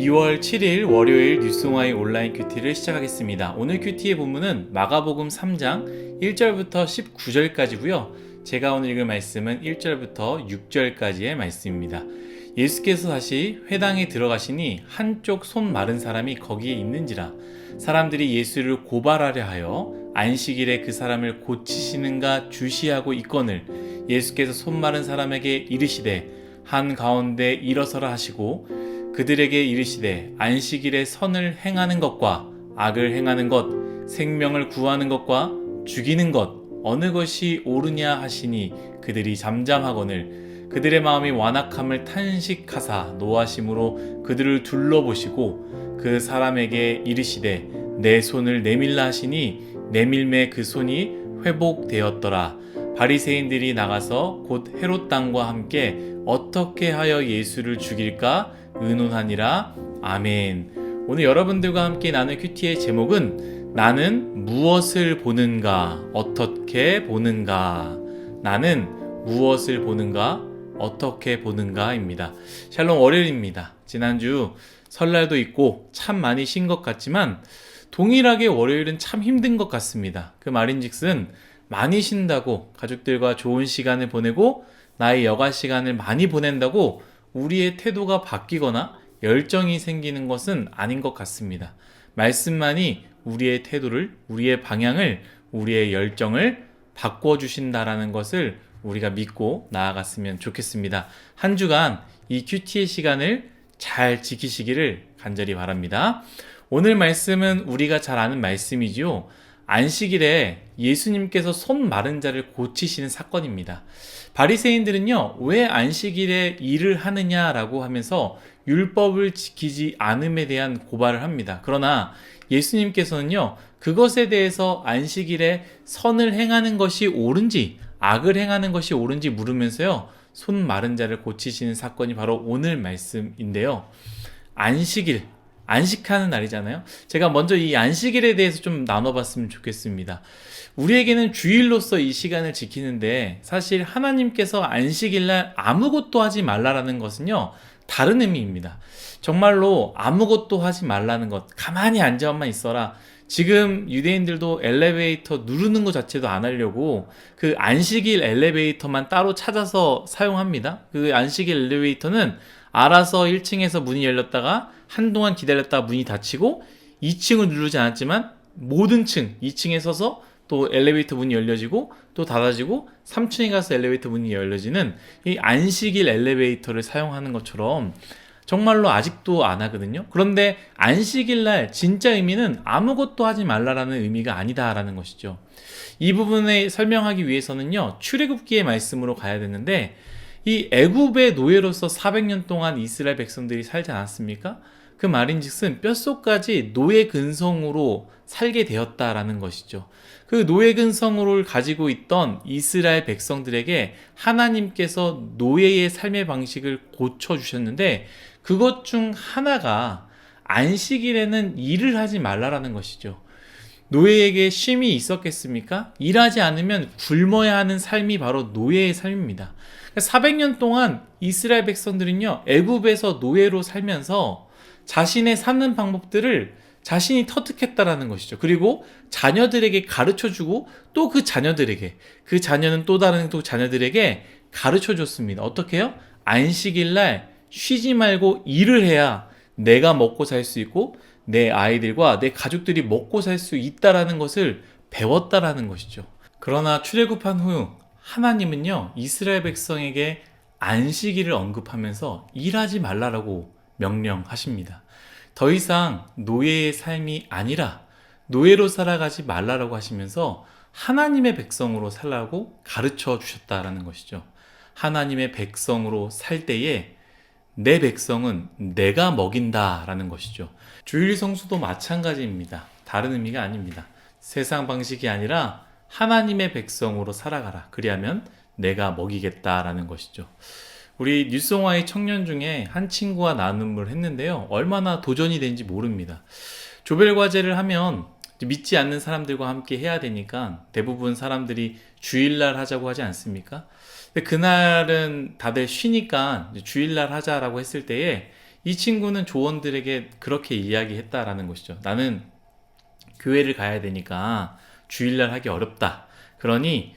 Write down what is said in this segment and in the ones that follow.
2월 7일 월요일 뉴스오마이 온라인 큐티를 시작하겠습니다. 오늘 큐티의 본문은 마가복음 3장 1절부터 19절까지고요. 제가 오늘 읽을 말씀은 1절부터 6절까지의 말씀입니다. 예수께서 다시 회당에 들어가시니 한쪽 손 마른 사람이 거기에 있는지라 사람들이 예수를 고발하려 하여 안식일에 그 사람을 고치시는가 주시하고 있거늘 예수께서 손 마른 사람에게 이르시되 한 가운데 일어서라 하시고 그들에게 이르시되 안식일에 선을 행하는 것과 악을 행하는 것, 생명을 구하는 것과 죽이는 것 어느 것이 옳으냐 하시니 그들이 잠잠하거늘 그들의 마음이 완악함을 탄식하사 노하심으로 그들을 둘러보시고 그 사람에게 이르시되 내 손을 내밀라 하시니 내밀매 그 손이 회복되었더라. 바리새인들이 나가서 곧 헤롯 당과 함께 어떻게 하여 예수를 죽일까 의논하니라. 아멘. 오늘 여러분들과 함께 나눌 큐티의 제목은 나는 무엇을 보는가 어떻게 보는가. 나는 무엇을 보는가 어떻게 보는가입니다. 샬롬 월요일입니다. 지난주 설날도 있고 참 많이 쉰 것 같지만 동일하게 월요일은 참 힘든 것 같습니다. 그 말인즉슨 많이 쉰다고 가족들과 좋은 시간을 보내고 나의 여가 시간을 많이 보낸다고 우리의 태도가 바뀌거나 열정이 생기는 것은 아닌 것 같습니다. 말씀만이 우리의 태도를, 우리의 방향을, 우리의 열정을 바꿔주신다라는 것을 우리가 믿고 나아갔으면 좋겠습니다. 한 주간 이 큐티의 시간을 잘 지키시기를 간절히 바랍니다. 오늘 말씀은 우리가 잘 아는 말씀이지요. 안식일에 예수님께서 손 마른 자를 고치시는 사건입니다. 바리새인들은요, 왜 안식일에 일을 하느냐라고 하면서 율법을 지키지 않음에 대한 고발을 합니다. 그러나 예수님께서는요, 그것에 대해서 안식일에 선을 행하는 것이 옳은지 악을 행하는 것이 옳은지 물으면서요, 손 마른 자를 고치시는 사건이 바로 오늘 말씀인데요. 안식일, 안식하는 날이잖아요. 제가 먼저 이 안식일에 대해서 좀 나눠봤으면 좋겠습니다. 우리에게는 주일로서 이 시간을 지키는데 사실 하나님께서 안식일날 아무것도 하지 말라라는 것은요, 다른 의미입니다. 정말로 아무것도 하지 말라는 것, 가만히 앉아만 있어라. 지금 유대인들도 엘리베이터 누르는 것 자체도 안 하려고 그 안식일 엘리베이터만 따로 찾아서 사용합니다. 그 안식일 엘리베이터는 알아서 1층에서 문이 열렸다가 한동안 기다렸다가 문이 닫히고 2층을 누르지 않았지만 모든 층 2층에 서서 또 엘리베이터 문이 열려지고 또 닫아지고 3층에 가서 엘리베이터 문이 열려지는 이 안식일 엘리베이터를 사용하는 것처럼 정말로 아직도 안 하거든요. 그런데 안식일 날 진짜 의미는 아무것도 하지 말라라는 의미가 아니다라는 것이죠. 이 부분을 설명하기 위해서는요, 출애굽기의 말씀으로 가야 되는데 이 애굽의 노예로서 400년 동안 이스라엘 백성들이 살지 않았습니까? 그 말인즉슨 뼛속까지 노예 근성으로 살게 되었다라는 것이죠. 그 노예 근성을 가지고 있던 이스라엘 백성들에게 하나님께서 노예의 삶의 방식을 고쳐주셨는데 그것 중 하나가 안식일에는 일을 하지 말라라는 것이죠. 노예에게 쉼이 있었겠습니까? 일하지 않으면 굶어야 하는 삶이 바로 노예의 삶입니다. 400년 동안 이스라엘 백성들은요, 애굽에서 노예로 살면서 자신의 사는 방법들을 자신이 터득했다라는 것이죠. 그리고 자녀들에게 가르쳐주고 또 그 자녀들에게, 그 자녀는 또 다른 또 자녀들에게 가르쳐줬습니다. 어떻게 해요? 안식일날 쉬지 말고 일을 해야 내가 먹고 살 수 있고 내 아이들과 내 가족들이 먹고 살 수 있다라는 것을 배웠다라는 것이죠. 그러나 출애굽한 후 하나님은요, 이스라엘 백성에게 안식일을 언급하면서 일하지 말라라고 명령하십니다. 더 이상 노예의 삶이 아니라 노예로 살아가지 말라라고 하시면서 하나님의 백성으로 살라고 가르쳐 주셨다라는 것이죠. 하나님의 백성으로 살 때에 내 백성은 내가 먹인다라는 것이죠. 주일 성수도 마찬가지입니다. 다른 의미가 아닙니다. 세상 방식이 아니라 하나님의 백성으로 살아가라. 그리하면 내가 먹이겠다라는 것이죠. 우리 뉴스오마이 청년 중에 한 친구와 나눔을 했는데요. 얼마나 도전이 된지 모릅니다. 조별 과제를 하면 믿지 않는 사람들과 함께 해야 되니까 대부분 사람들이 주일날 하자고 하지 않습니까? 근데 그날은 다들 쉬니까 주일날 하자라고 했을 때에 이 친구는 조원들에게 그렇게 이야기했다라는 것이죠. 나는 교회를 가야 되니까 주일날 하기 어렵다. 그러니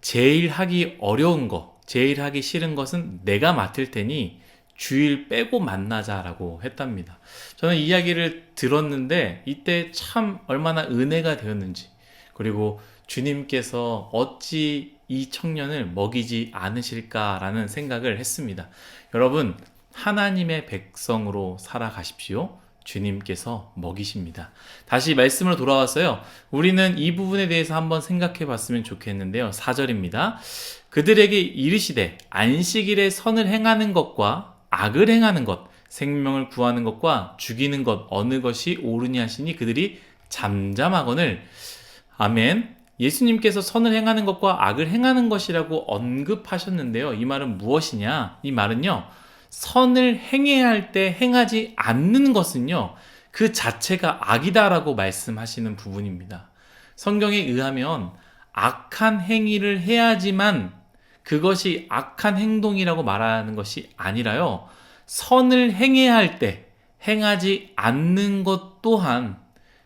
제일 하기 어려운 거, 제일 하기 싫은 것은 내가 맡을 테니 주일 빼고 만나자라고 했답니다. 저는 이 이야기를 들었는데 이때 참 얼마나 은혜가 되었는지, 그리고 주님께서 어찌 이 청년을 먹이지 않으실까라는 생각을 했습니다. 여러분, 하나님의 백성으로 살아가십시오. 주님께서 먹이십니다. 다시 말씀으로 돌아와서요. 우리는 이 부분에 대해서 한번 생각해 봤으면 좋겠는데요. 4절입니다. 그들에게 이르시되 안식일에 선을 행하는 것과 악을 행하는 것, 생명을 구하는 것과 죽이는 것 어느 것이 옳으니 하시니 그들이 잠잠하거늘. 아멘. 예수님께서 선을 행하는 것과 악을 행하는 것이라고 언급하셨는데요. 이 말은 무엇이냐? 이 말은요, 선을 행해야 할 때 행하지 않는 것은요, 그 자체가 악이다라고 말씀하시는 부분입니다. 성경에 의하면 악한 행위를 해야지만 그것이 악한 행동이라고 말하는 것이 아니라요, 선을 행해야 할 때 행하지 않는 것 또한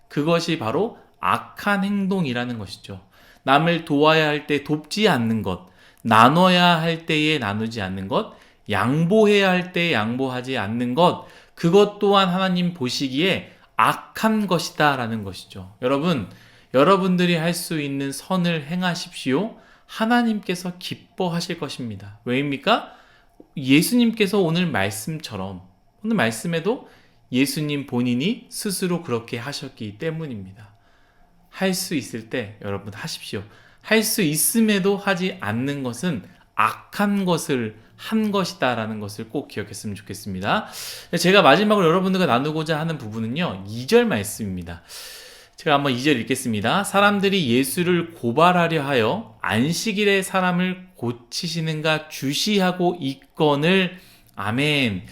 그것이 바로 악한 행동이라는 것이죠. 남을 도와야 할 때 돕지 않는 것, 나눠야 할 때에 나누지 않는 것, 양보해야 할 때 양보하지 않는 것, 그것 또한 하나님 보시기에 악한 것이다 라는 것이죠. 여러분, 여러분들이 할 수 있는 선을 행하십시오. 하나님께서 기뻐하실 것입니다. 왜입니까? 예수님께서 오늘 말씀처럼, 오늘 말씀에도 예수님 본인이 스스로 그렇게 하셨기 때문입니다. 할 수 있을 때 여러분 하십시오. 할 수 있음에도 하지 않는 것은 악한 것을 한 것이다 라는 것을 꼭 기억했으면 좋겠습니다. 제가 마지막으로 여러분들과 나누고자 하는 부분은요, 2절 말씀입니다. 제가 한번 2절 읽겠습니다. 사람들이 예수를 고발하려 하여 안식일에 사람을 고치시는가 주시하고 있거늘. 아멘.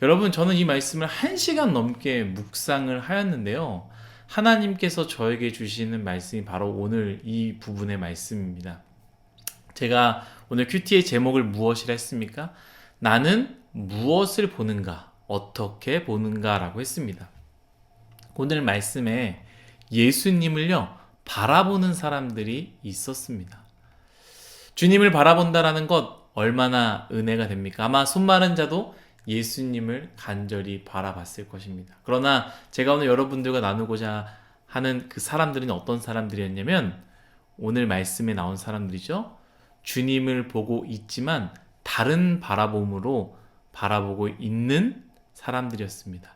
여러분, 저는 이 말씀을 1시간 넘게 묵상을 하였는데요, 하나님께서 저에게 주시는 말씀이 바로 오늘 이 부분의 말씀입니다. 제가 오늘 큐티의 제목을 무엇이라 했습니까? 나는 무엇을 보는가, 어떻게 보는가 라고 했습니다. 오늘 말씀에 예수님을요, 바라보는 사람들이 있었습니다. 주님을 바라본다라는 것 얼마나 은혜가 됩니까? 아마 손마른 자도 예수님을 간절히 바라봤을 것입니다. 그러나 제가 오늘 여러분들과 나누고자 하는 그 사람들은 어떤 사람들이었냐면, 오늘 말씀에 나온 사람들이죠. 주님을 보고 있지만 다른 바라봄으로 바라보고 있는 사람들이었습니다.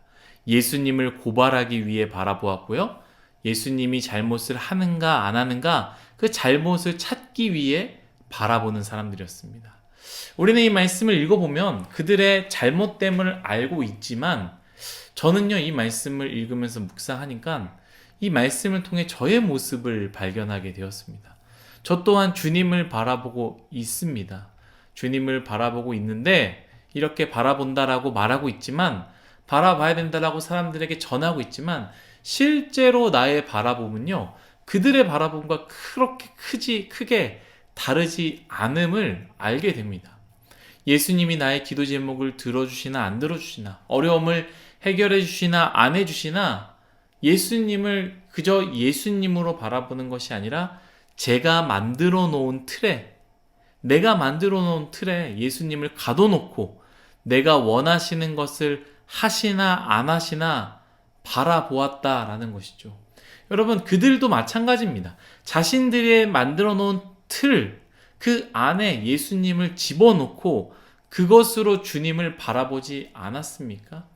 예수님을 고발하기 위해 바라보았고요, 예수님이 잘못을 하는가 안 하는가 그 잘못을 찾기 위해 바라보는 사람들이었습니다. 우리는 이 말씀을 읽어보면 그들의 잘못됨을 알고 있지만, 저는요, 이 말씀을 읽으면서 묵상하니까 이 말씀을 통해 저의 모습을 발견하게 되었습니다. 저 또한 주님을 바라보고 있습니다. 주님을 바라보고 있는데, 이렇게 바라본다라고 말하고 있지만, 바라봐야 된다라고 사람들에게 전하고 있지만, 실제로 나의 바라봄은요, 그들의 바라봄과 그렇게 크게 다르지 않음을 알게 됩니다. 예수님이 나의 기도 제목을 들어주시나 안 들어주시나, 어려움을 해결해 주시나 안 해주시나, 예수님을 그저 예수님으로 바라보는 것이 아니라 제가 만들어 놓은 틀에, 내가 만들어 놓은 틀에 예수님을 가둬놓고 내가 원하시는 것을 하시나 안 하시나 바라보았다라는 것이죠. 여러분, 그들도 마찬가지입니다. 자신들이 만들어 놓은 틀, 그 안에 예수님을 집어넣고 그것으로 주님을 바라보지 않았습니까?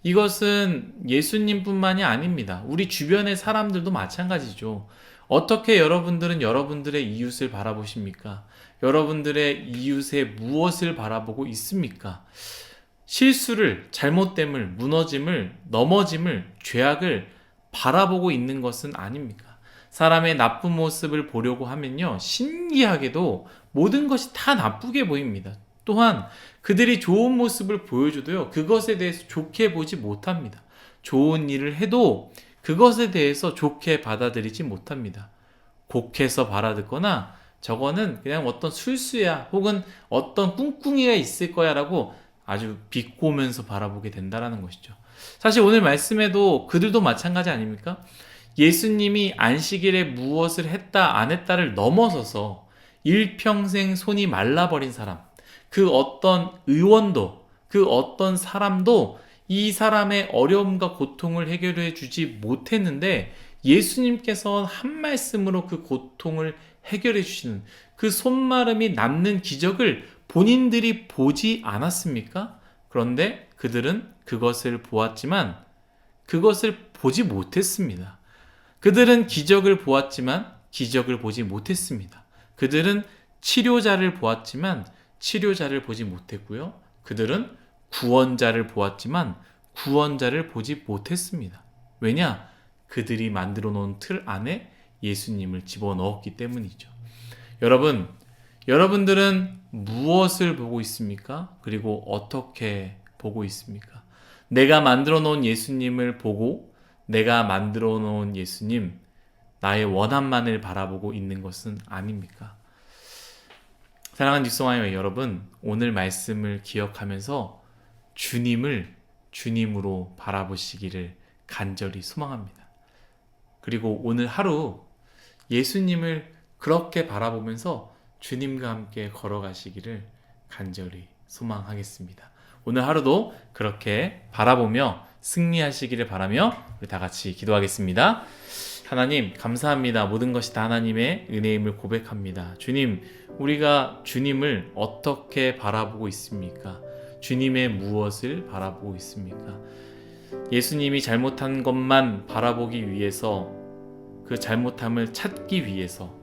이것은 예수님뿐만이 아닙니다. 우리 주변의 사람들도 마찬가지죠. 어떻게 여러분들은 여러분들의 이웃을 바라보십니까? 여러분들의 이웃의 무엇을 바라보고 있습니까? 실수를, 잘못됨을, 무너짐을, 넘어짐을, 죄악을 바라보고 있는 것은 아닙니까? 사람의 나쁜 모습을 보려고 하면요, 신기하게도 모든 것이 다 나쁘게 보입니다. 또한 그들이 좋은 모습을 보여줘도요, 그것에 대해서 좋게 보지 못합니다. 좋은 일을 해도 그것에 대해서 좋게 받아들이지 못합니다. 곡해서 바라듣거나 저거는 그냥 어떤 술수야, 혹은 어떤 꿍꿍이가 있을 거야 라고 아주 비꼬면서 바라보게 된다라는 것이죠. 사실 오늘 말씀에도 그들도 마찬가지 아닙니까? 예수님이 안식일에 무엇을 했다 안 했다를 넘어서서 일평생 손이 말라버린 사람, 그 어떤 의원도, 그 어떤 사람도 이 사람의 어려움과 고통을 해결해 주지 못했는데 예수님께서 한 말씀으로 그 고통을 해결해 주시는 그 손마름이 남는 기적을 본인들이 보지 않았습니까? 그런데 그들은 그것을 보았지만 그것을 보지 못했습니다. 그들은 기적을 보았지만 기적을 보지 못했습니다. 그들은 치료자를 보았지만 치료자를 보지 못했고요. 그들은 구원자를 보았지만 구원자를 보지 못했습니다. 왜냐? 그들이 만들어 놓은 틀 안에 예수님을 집어넣었기 때문이죠. 여러분들은 무엇을 보고 있습니까? 그리고 어떻게 보고 있습니까? 내가 만들어 놓은 예수님을 보고 내가 만들어 놓은 예수님, 나의 원함만을 바라보고 있는 것은 아닙니까? 사랑하는 뉴스와이어 여러분, 오늘 말씀을 기억하면서 주님을 주님으로 바라보시기를 간절히 소망합니다. 그리고 오늘 하루 예수님을 그렇게 바라보면서 주님과 함께 걸어가시기를 간절히 소망하겠습니다. 오늘 하루도 그렇게 바라보며 승리하시기를 바라며 우리 다 같이 기도하겠습니다. 하나님 감사합니다. 모든 것이 다 하나님의 은혜임을 고백합니다. 주님, 우리가 주님을 어떻게 바라보고 있습니까? 주님의 무엇을 바라보고 있습니까? 예수님이 잘못한 것만 바라보기 위해서 그 잘못함을 찾기 위해서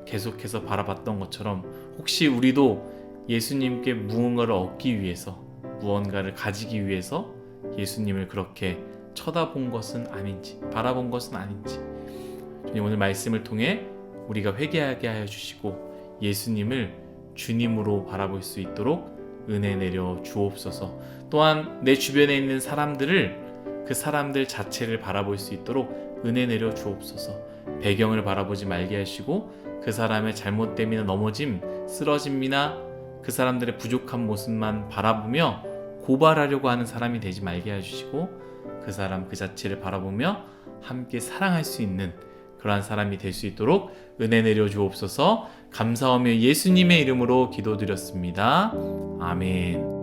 계속해서 바라봤던 것처럼 혹시 우리도 예수님께 무언가를 얻기 위해서 무언가를 가지기 위해서 예수님을 그렇게 쳐다본 것은 아닌지 바라본 것은 아닌지 주님 오늘 말씀을 통해 우리가 회개하게 하여 주시고 예수님을 주님으로 바라볼 수 있도록 은혜 내려 주옵소서. 또한 내 주변에 있는 사람들을 그 사람들 자체를 바라볼 수 있도록 은혜 내려 주옵소서. 배경을 바라보지 말게 하시고 그 사람의 잘못됨이나 넘어짐, 쓰러짐이나 그 사람들의 부족한 모습만 바라보며 고발하려고 하는 사람이 되지 말게 해주시고 그 사람 그 자체를 바라보며 함께 사랑할 수 있는 그러한 사람이 될 수 있도록 은혜 내려 주옵소서. 감사하며 예수님의 이름으로 기도드렸습니다. 아멘.